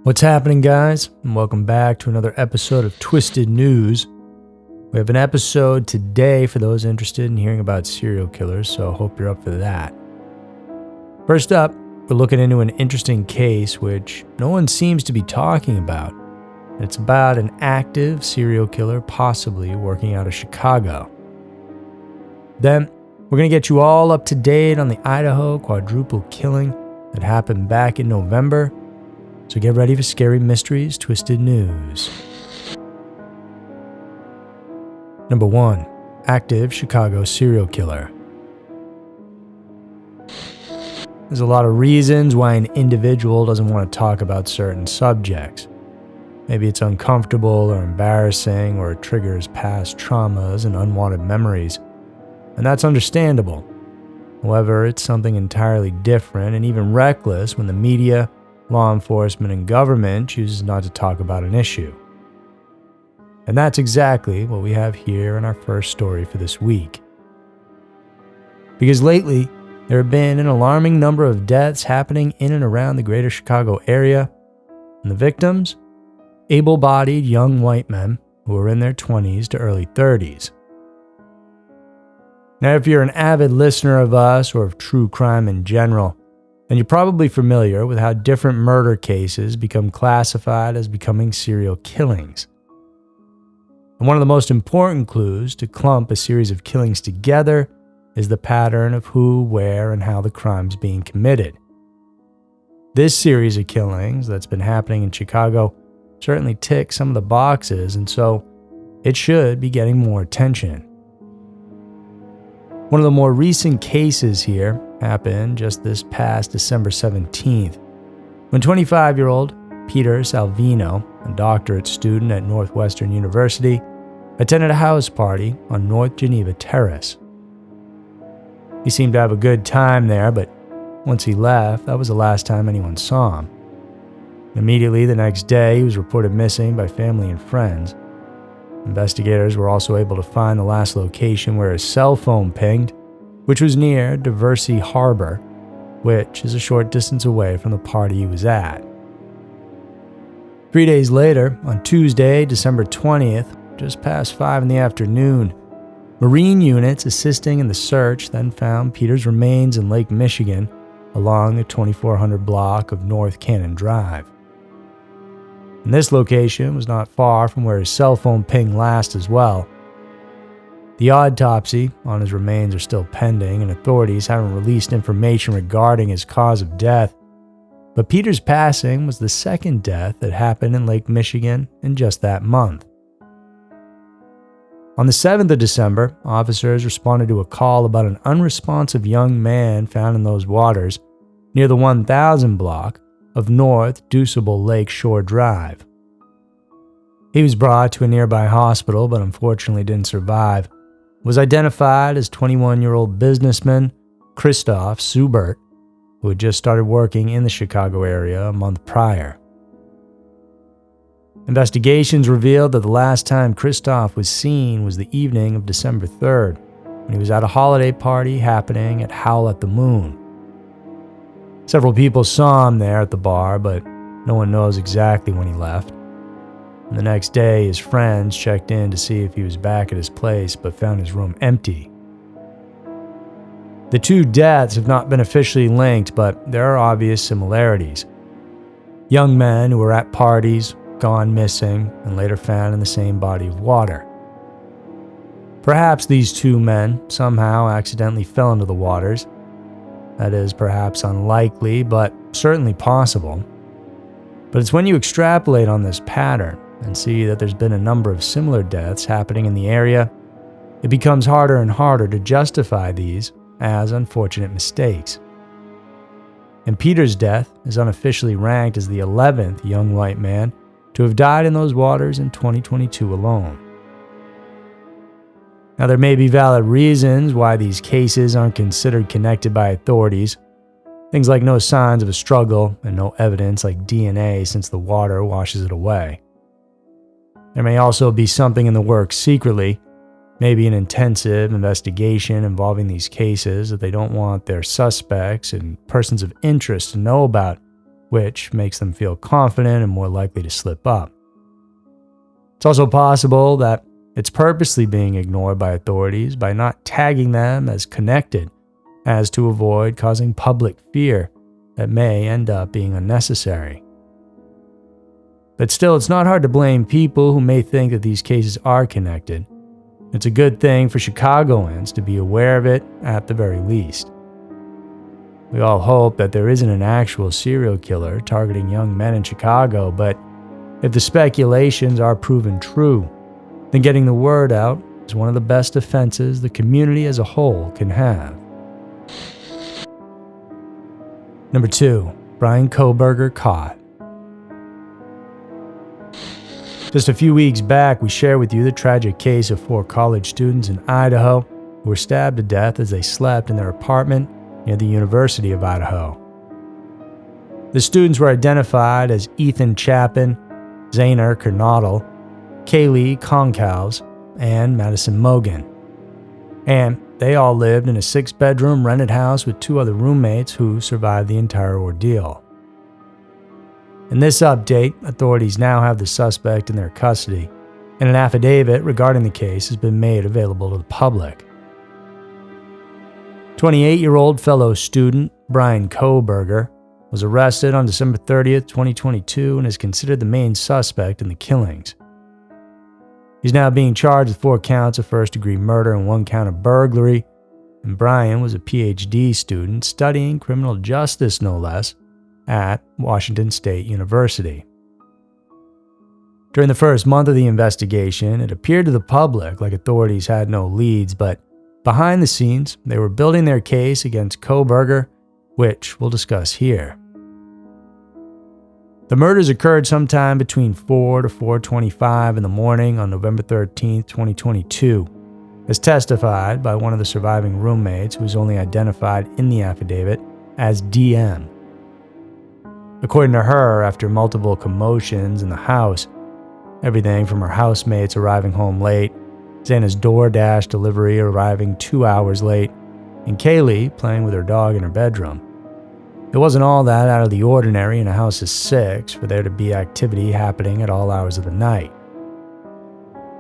What's happening, guys? And welcome back to another episode of Twisted News. We have an episode today for those interested in hearing about serial killers, so I hope you're up for that. First up, we're looking into an interesting case which no one seems to be talking about. It's about an active serial killer possibly working out of Chicago. Then, we're going to get you all up to date on the Idaho quadruple killing that happened back in November. So get ready for Scary Mysteries Twisted News. Number 1. Active Chicago serial killer. There's a lot of reasons why an individual doesn't want to talk about certain subjects. Maybe it's uncomfortable or embarrassing, or it triggers past traumas and unwanted memories. And that's understandable. However, it's something entirely different and even reckless when the media, law enforcement, and government chooses not to talk about an issue. And that's exactly what we have here in our first story for this week. Because lately, there have been an alarming number of deaths happening in and around the greater Chicago area, and the victims? Able-bodied young white men who are in their 20s to early 30s. Now, if you're an avid listener of us or of true crime in general, then you're probably familiar with how different murder cases become classified as becoming serial killings. And one of the most important clues to clump a series of killings together is the pattern of who, where, and how the crime's being committed. This series of killings that's been happening in Chicago certainly ticks some of the boxes, and so it should be getting more attention. One of the more recent cases here happened just this past December 17th, when 25-year-old Peter Salvino, a doctorate student at Northwestern University, attended a house party on North Geneva Terrace. He seemed to have a good time there, but once he left, that was the last time anyone saw him. Immediately the next day, he was reported missing by family and friends. Investigators were also able to find the last location where his cell phone pinged, which was near Diversey Harbor, which is a short distance away from the party he was at. 3 days later, on Tuesday, December 20th, just past 5 in the afternoon, Marine units assisting in the search then found Peter's remains in Lake Michigan along the 2400 block of North Cannon Drive. And this location was not far from where his cell phone pinged last as well. The autopsy on his remains are still pending, and authorities haven't released information regarding his cause of death. But Peter's passing was the second death that happened in Lake Michigan in just that month. On the 7th of December, officers responded to a call about an unresponsive young man found in those waters near the 1000 block of North Deuceable Lake Shore Drive. He was brought to a nearby hospital, but unfortunately didn't survive. Was identified as 21-year-old businessman Christoph Subert, who had just started working in the Chicago area a month prior. Investigations revealed that the last time Christoph was seen was the evening of December 3rd, when he was at a holiday party happening at Howl at the Moon. Several people saw him there at the bar, but no one knows exactly when he left. And the next day, his friends checked in to see if he was back at his place, but found his room empty. The two deaths have not been officially linked, but there are obvious similarities. Young men who were at parties, gone missing, and later found in the same body of water. Perhaps these two men somehow accidentally fell into the waters. That is perhaps unlikely, but certainly possible. But it's when you extrapolate on this pattern and see that there's been a number of similar deaths happening in the area, it becomes harder and harder to justify these as unfortunate mistakes. And Peter's death is unofficially ranked as the 11th young white man to have died in those waters in 2022 alone. Now, there may be valid reasons why these cases aren't considered connected by authorities. Things like no signs of a struggle and no evidence like DNA since the water washes it away. There may also be something in the works secretly, maybe an intensive investigation involving these cases that they don't want their suspects and persons of interest to know about, which makes them feel confident and more likely to slip up. It's also possible that it's purposely being ignored by authorities by not tagging them as connected, as to avoid causing public fear that may end up being unnecessary. But still, it's not hard to blame people who may think that these cases are connected. It's a good thing for Chicagoans to be aware of it at the very least. We all hope that there isn't an actual serial killer targeting young men in Chicago, but if the speculations are proven true, then getting the word out is one of the best defenses the community as a whole can have. Number 2, Bryan Kohberger caught. Just a few weeks back, we shared with you the tragic case of 4 college students in Idaho who were stabbed to death as they slept in their apartment near the University of Idaho. The students were identified as Ethan Chapin, Zainer Kernodle, Kaylee Concows, and Madison Mogan. And they all lived in a 6-bedroom rented house with 2 other roommates who survived the entire ordeal. In this update, authorities now have the suspect in their custody, and an affidavit regarding the case has been made available to the public. 28-year-old fellow student Bryan Kohberger was arrested on December 30th, 2022 and is considered the main suspect in the killings. He's now being charged with 4 counts of first-degree murder and 1 count of burglary, and Bryan was a PhD student studying criminal justice, no less, at Washington State University. During the first month of the investigation, it appeared to the public like authorities had no leads, but behind the scenes, they were building their case against Kohberger, which we'll discuss here. The murders occurred sometime between 4 to 4:25 in the morning on November 13, 2022, as testified by one of the surviving roommates who was only identified in the affidavit as DM. According to her, after multiple commotions in the house, everything from her housemates arriving home late, Xana's DoorDash delivery arriving 2 hours late, and Kaylee playing with her dog in her bedroom. It wasn't all that out of the ordinary in a house of 6 for there to be activity happening at all hours of the night.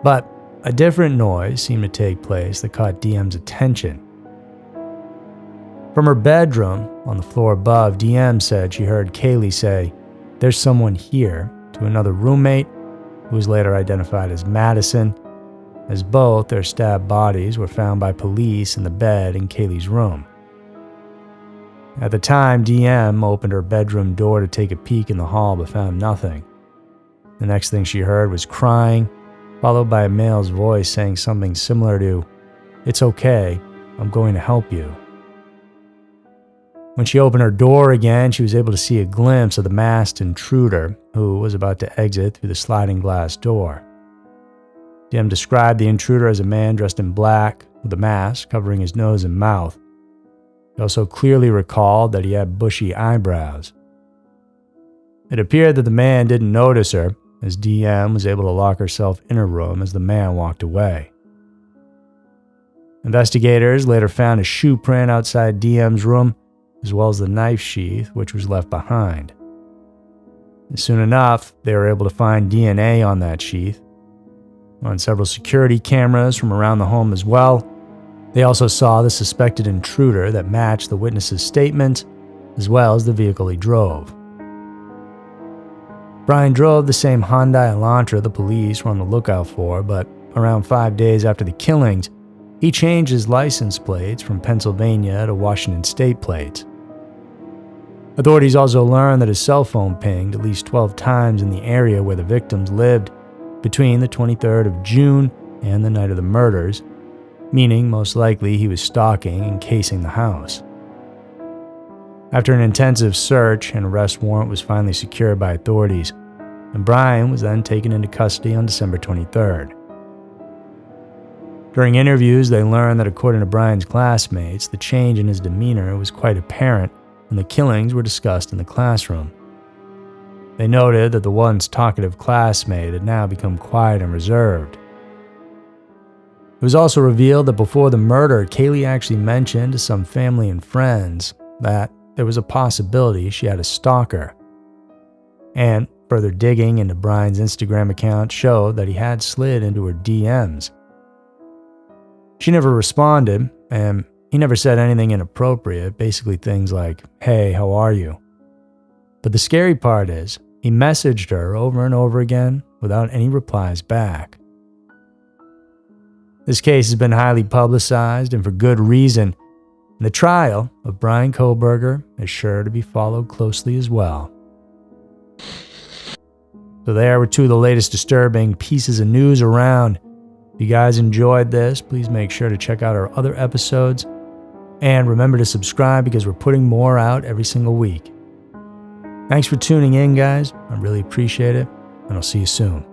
But a different noise seemed to take place that caught DM's attention. From her bedroom, on the floor above, DM said she heard Kaylee say, "There's someone here," to another roommate, who was later identified as Madison, as both their stabbed bodies were found by police in the bed in Kaylee's room. At the time, DM opened her bedroom door to take a peek in the hall but found nothing. The next thing she heard was crying, followed by a male's voice saying something similar to, "It's okay, I'm going to help you." When she opened her door again, she was able to see a glimpse of the masked intruder who was about to exit through the sliding glass door. DM described the intruder as a man dressed in black with a mask covering his nose and mouth. He also clearly recalled that he had bushy eyebrows. It appeared that the man didn't notice her, as DM was able to lock herself in her room as the man walked away. Investigators later found a shoe print outside DM's room, as well as the knife sheath which was left behind. And soon enough, they were able to find DNA on that sheath. On several security cameras from around the home as well, they also saw the suspected intruder that matched the witness's statement, as well as the vehicle he drove. Bryan drove the same Hyundai Elantra the police were on the lookout for, but around 5 days after the killings, he changed his license plates from Pennsylvania to Washington State plates. Authorities also learned that his cell phone pinged at least 12 times in the area where the victims lived between the 23rd of June and the night of the murders, meaning most likely he was stalking and casing the house. After an intensive search, an arrest warrant was finally secured by authorities, and Bryan was then taken into custody on December 23rd. During interviews, they learned that according to Bryan's classmates, the change in his demeanor was quite apparent when the killings were discussed in the classroom. They noted that the once talkative classmate had now become quiet and reserved. It was also revealed that before the murder, Kaylee actually mentioned to some family and friends that there was a possibility she had a stalker, And further digging into Bryan's Instagram account showed that he had slid into her DMs. She never responded, and he never said anything inappropriate, basically things like, "Hey, how are you?" But the scary part is, he messaged her over and over again without any replies back. This case has been highly publicized, and for good reason. And the trial of Bryan Kohberger is sure to be followed closely as well. So there were two of the latest disturbing pieces of news around. If you guys enjoyed this, please make sure to check out our other episodes. And remember to subscribe because we're putting more out every single week. Thanks for tuning in, guys. I really appreciate it, and I'll see you soon.